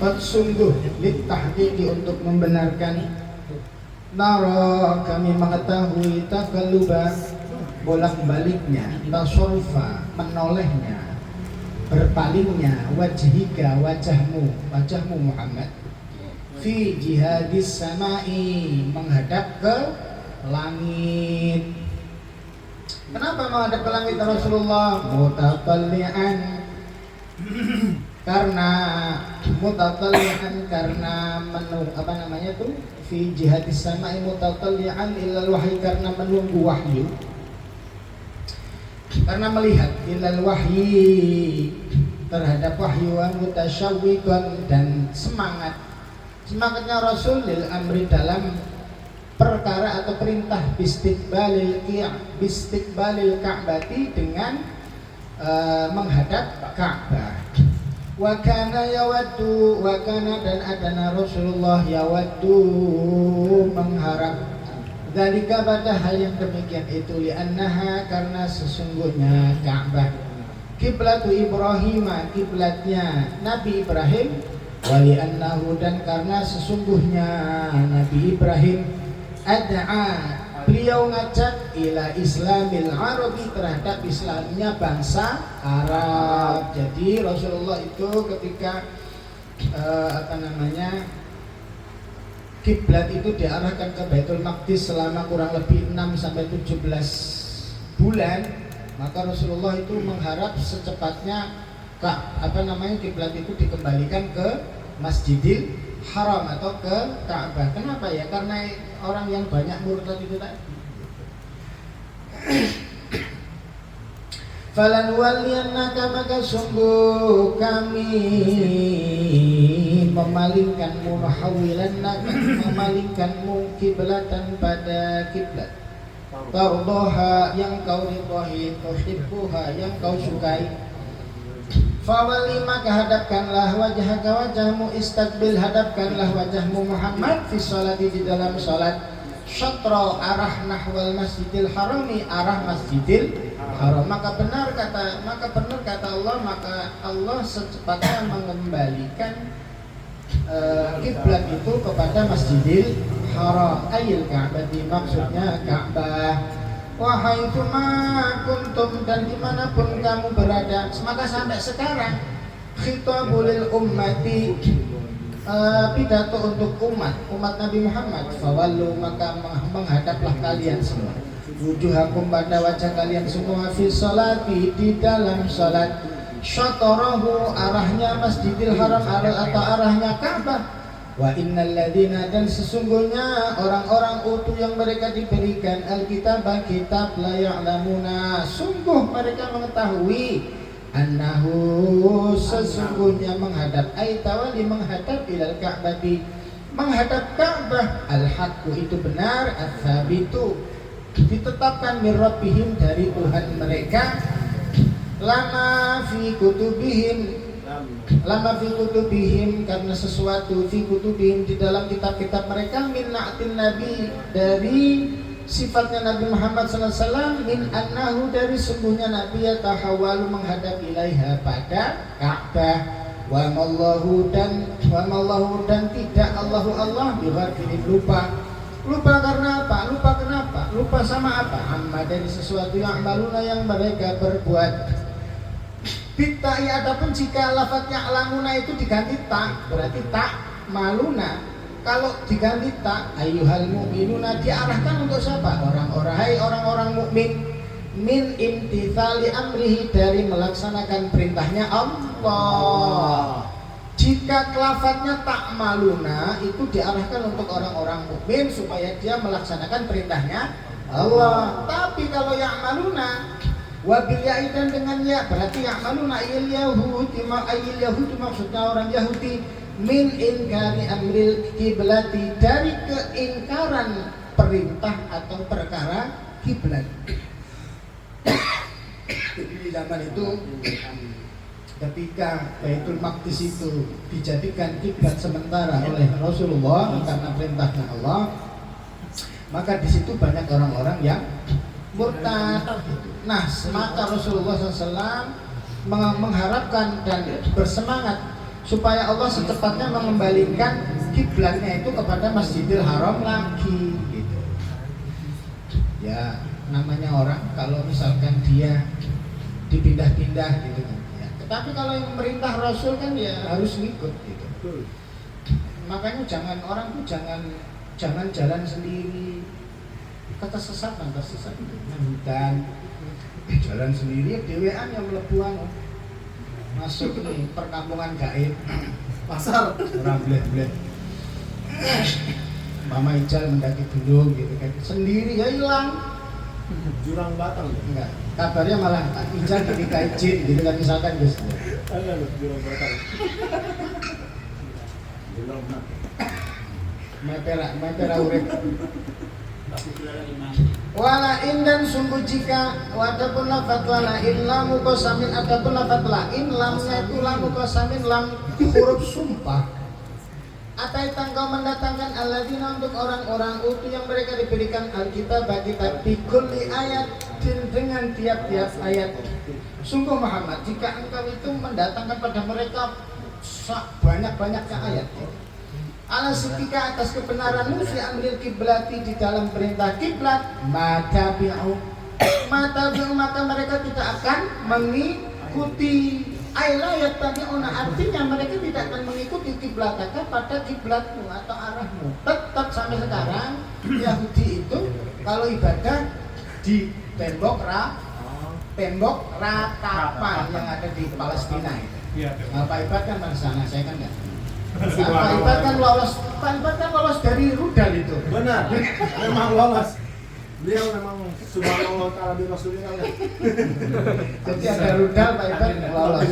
Qad sungguh litahqiqi untuk membenarkan nara kami mengetahui takalluba bolak-baliknya tasarrufa menolehnya berpalingnya wajhika wajahmu Muhammad fi jihadis samai menghadap ke langit. Kenapa menghadap ke langit Rasulullah? Mutatalli'an karena fi jihadis sama'i mutatalli'an ilal wahyi karena menunggu wahyu, karena melihat ilal wahyi terhadap wahyu wa mutasyawwiqan dan semangatnya Rasul lil amri dalam perkara atau perintah bistiqbalil Ka'bati dengan menghadap Ka'bah. Wa kana dan adana Rasulullah yawaddu mengharap dzalika pada hal yang demikian itu li'annaha karena sesungguhnya Ka'bah kiblatu Ibrahim kiblatnya Nabi Ibrahim wa li'annahu dan karena sesungguhnya Nabi Ibrahim ad'a beliau ngajak ila islamil arabi terhadap Islamnya bangsa Arab. Jadi Rasulullah itu ketika kiblat itu diarahkan ke Baitul Maqdis selama kurang lebih 6-17 bulan, maka Rasulullah itu mengharap secepatnya kiblat itu dikembalikan ke Masjidil Haram atau ke Ka'bah. Kenapa ya? Karena orang yang banyak murtad itu tadi. Falan waliyannaka maka sungguh kami memalingkanmu kiblatan pada kiblat tardoha yang kau ridhoi, tuhibbuha yang kau sukai. Fawali maka hadapkanlah wajhaka wajahmu istaqbil hadapkanlah wajahmu Muhammad fi sholati di dalam sholat syatra arah nahwal masjidil harami arah masjidil haram. Maka benar kata Allah, maka Allah secepatnya mengembalikan kiblat itu kepada Masjidil Haram ayil Ka'bah, maksudnya Ka'bah. Wahai kuntum dan dimanapun kamu berada, maka sampai sekarang khitabul ummati pidato untuk umat Nabi Muhammad. Fawallu maka menghadaplah kalian semua wujuhakum pada wajah kalian semua fi sholati di dalam salat syatarahu arahnya Masjidil Haram atau arahnya Ka'bah. Wa innal ladina dan sesungguhnya orang-orang utuh yang mereka diberikan Alkitab kitab la ya'lamuna sungguh mereka mengetahui annahu sesungguhnya menghadap tawali menghadap ilal Ka'bati menghadap Ka'bah al-haqqu itu benar ats-tsabitu ditetapkan min rabbihim dari Tuhan mereka lama fi kutubihim karena sesuatu fi kutubihim di dalam kitab-kitab mereka min na'tin nabi dari sifatnya Nabi Muhammad SAW min annahu dari sungguhnya Nabi yatahawalu menghadap ilaiha pada Ka'bah wa mallahu dan tidak Allah bighafilin lupa karena apa? Kenapa? Lupa sama apa? Amma dari sesuatu yang amaluna yang mereka berbuat. Bitta'i adapun jika lafadznya alamuna itu diganti tak, berarti tak maluna. Kalau diganti tak, ayyuhal mu'minuna diarahkan untuk siapa? Orang-orang mukmin min imtithali amrihi dari melaksanakan perintahnya Allah. Jika lafadznya tak maluna itu diarahkan untuk orang-orang mukmin supaya dia melaksanakan perintahnya Allah. Tapi kalau yang maluna wabil ya'i dan dengan ya berarti ya'maluna ayil yahudi maksudnya orang Yahudi min inkari amril kiblati dari keingkaran perintah atau perkara kiblat. Di zaman itu ketika Baitul Maqdis itu dijadikan kiblat sementara oleh Rasulullah karena perintahnya Allah, maka di situ banyak orang-orang yang murtad. Nah, maka Rasulullah SAW mengharapkan dan bersemangat supaya Allah secepatnya mengembalikan kiblatnya itu kepada Masjidil Haram lagi gitu. Ya namanya orang kalau misalkan dia dipindah-pindah gitu kan ya. Tetapi kalau yang memerintah Rasul kan ya harus ngikut gitu. Makanya orang tuh jangan jalan sendiri. Kata tersesat itu hutan jalan sendiri dewean yang melebuan masuk nih perkampungan gaib pasar orang bleh-bleh Mama Ijal mendaki gunung gitu kan sendiri ya hilang jurang batang enggak kabarnya malah Ijal dinikahi jin gitu kan misalkan Gus jurang batang jurang mepera urip walain dan sungguh jika wadapun lafat walain lamu kosamin adapun lafat lain lamnya itu lamu kosamin lam huruf sumpah ataitang kau mendatangkan alladzina untuk orang-orang utuh yang mereka diberikan Alkitab kitab bikulli ayat dengan tiap-tiap ayat sungguh Muhammad jika engkau itu mendatangkan pada mereka banyak-banyaknya ayat ala sitika atas kebenaranmu fi amril kiblati di dalam perintah kiblat maka mereka tidak akan mengikuti ayat tabi'una artinya mereka tidak akan mengikuti kiblataka pada kiblatmu atau arahmu tetap sampai sekarang Yahudi itu kalau ibadah di tembok ratapan yang ada di Palestina itu Pak Ibat kan pada sana saya kan enggak Pak Ibat kan lolos dari rudal itu. Benar, memang lolos. Beliau memang subhanallah ta'ala bi rasulillah. Jadi ada rudal Pak Ibat lolos.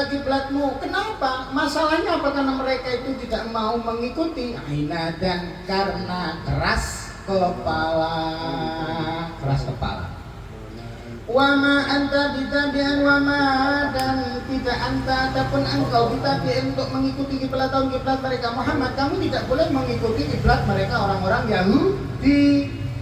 Kiblatmu, kenapa? Masalahnya apa? Karena mereka itu tidak mau mengikuti aina dan karena keras kepala. Wama anta bitabi'an wama dan tidak anta ataupun engkau bitabi'an untuk mengikuti kiblat mereka Muhammad kamu tidak boleh mengikuti kiblat mereka orang-orang Yahudi